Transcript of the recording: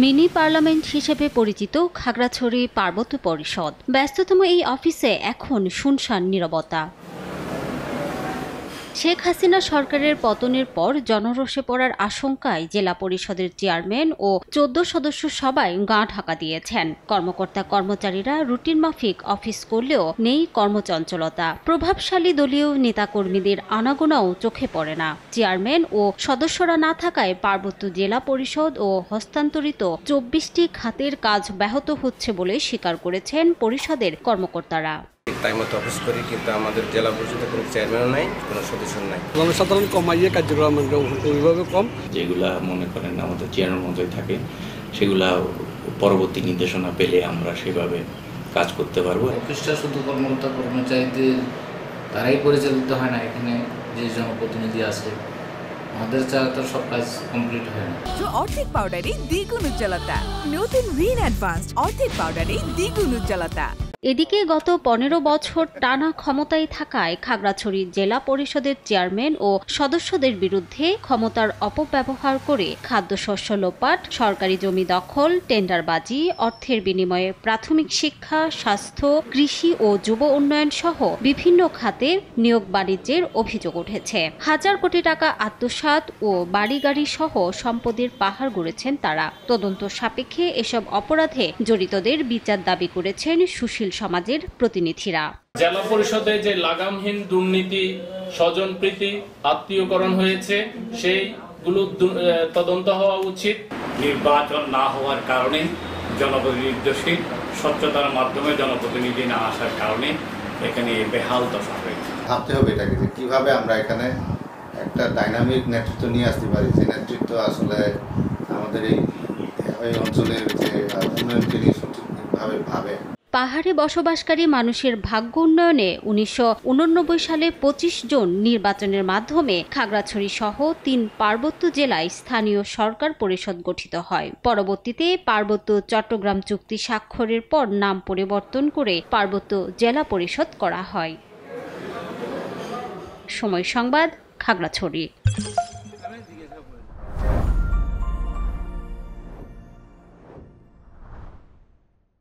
Mini parliament হিসেবে পরিচিত খাগড়াছড়ি পার্বত্য পরিষদ। ব্যস্ততম এই অফিসে এখন শুনশান নীরবতা। শেখ হাসিনা সরকারের পতনের পর জনরোষে পড়ার আশঙ্কায় জেলা পরিষদের চেয়ারম্যান ও 14 সদস্য সবাই গা ঢাকা দিয়েছেন। কর্মকর্তা কর্মচারীরা রুটিন মাফিক অফিস করলেও নেই কর্মচঞ্চলতা। প্রভাবশালী দলীয় নেতাকর্মীদের আনাগোনাও চোখে পড়ে না। চেয়ারম্যান ও সদস্যরা না থাকায় পার্বত্য জেলা পরিষদ ও হস্তান্তরিত 24টি খাতের কাজ ব্যাহত হচ্ছে বলে স্বীকার করেছেন পরিষদের কর্মকর্তারা। টাইম মতো অফিস করি, কিন্তু আমাদের জেলা পরিষদের কোনো চেয়ারম্যানও নাই, কোনো সদস্য নাই। সাধারণ কমাইয়ে কার্যক্রম ওইভাবে কম। যেগুলা মনে করেন আমাদের চেয়ারের মধ্যে থাকে, সেগুলা পরবর্তী নির্দেশনা পেলে আমরা সেভাবে কাজ করতে পারবো। অফিসটা শুধু কর্মকর্তা কর্মচারীদের তারাই পরিচালিত হয় না, এখানে যে জনপ্রতিনিধি আছে আমাদের ছাড়া সব কাজ কমপ্লিট হয় না। অর্ধেক পাউডারে দ্বিগুণ উজ্জ্বলতা, নতুন রিন অ্যাডভান্সড অর্ধেক পাউডারে দ্বিগুণ উজ্জ্বলতা। এদিকে গত 15 বছর টানা ক্ষমতায় থাকায় খাগড়াছড়ি জেলা পরিষদের চেয়ারম্যান ও সদস্যদের বিরুদ্ধে ক্ষমতার অপব্যবহার করে খাদ্যশস্য লোপাট, সরকারি জমি দখল, টেন্ডারবাজি, অর্থের বিনিময়ে প্রাথমিক শিক্ষা, স্বাস্থ্য, কৃষি ও যুব উন্নয়ন সহ বিভিন্ন খাতে নিয়োগ বাণিজ্যের অভিযোগ উঠেছে। হাজার কোটি টাকা আত্মসাৎ ও বাড়ি-গাড়ি সহ সম্পদের পাহাড় গড়েছেন তারা। তদন্ত সাপেক্ষে এসব অপরাধে জড়িতদের বিচার দাবি করেছেন সুশীল সমাজের প্রতিনিধিরা। জেলা পরিষদে যে লাগামহীন দুর্নীতি, স্বজনপ্রীতি, আত্মীয়করণ হয়েছে, সেইগুলো তদন্ত হওয়া উচিত। নির্বাচন না হওয়ার কারণে জনপ্রতিনিধি স্বচ্ছতার মাধ্যমে জনপ্রতিনিধি না আসার কারণে এখানে বেহাল দশা হয়েছে। ভাবতে হবে এটাকে যে কিভাবে আমরা এখানে একটা ডাইনামিক নেতৃত্ব নিয়ে আসতে পারি, যে নেতৃত্ব আসলে আমাদের এই অঞ্চলের যে উন্নয়নকে নিয়ে সঠিকভাবে ভাবে। পাহাড়ে বসবাসকারী মানুষের ভাগ্য উন্নয়নে 1989 সালে 25 জন নির্বাচনের মাধ্যমে খাগড়াছড়ি সহ 3 পার্বত্য জেলায় স্থানীয় সরকার পরিষদ গঠিত হয়। পরবর্তীতে পার্বত্য চট্টগ্রাম চুক্তি স্বাক্ষরের পর নাম পরিবর্তন করে পার্বত্য জেলা পরিষদ করা হয়। সময় সংবাদ, খাগড়াছড়ি।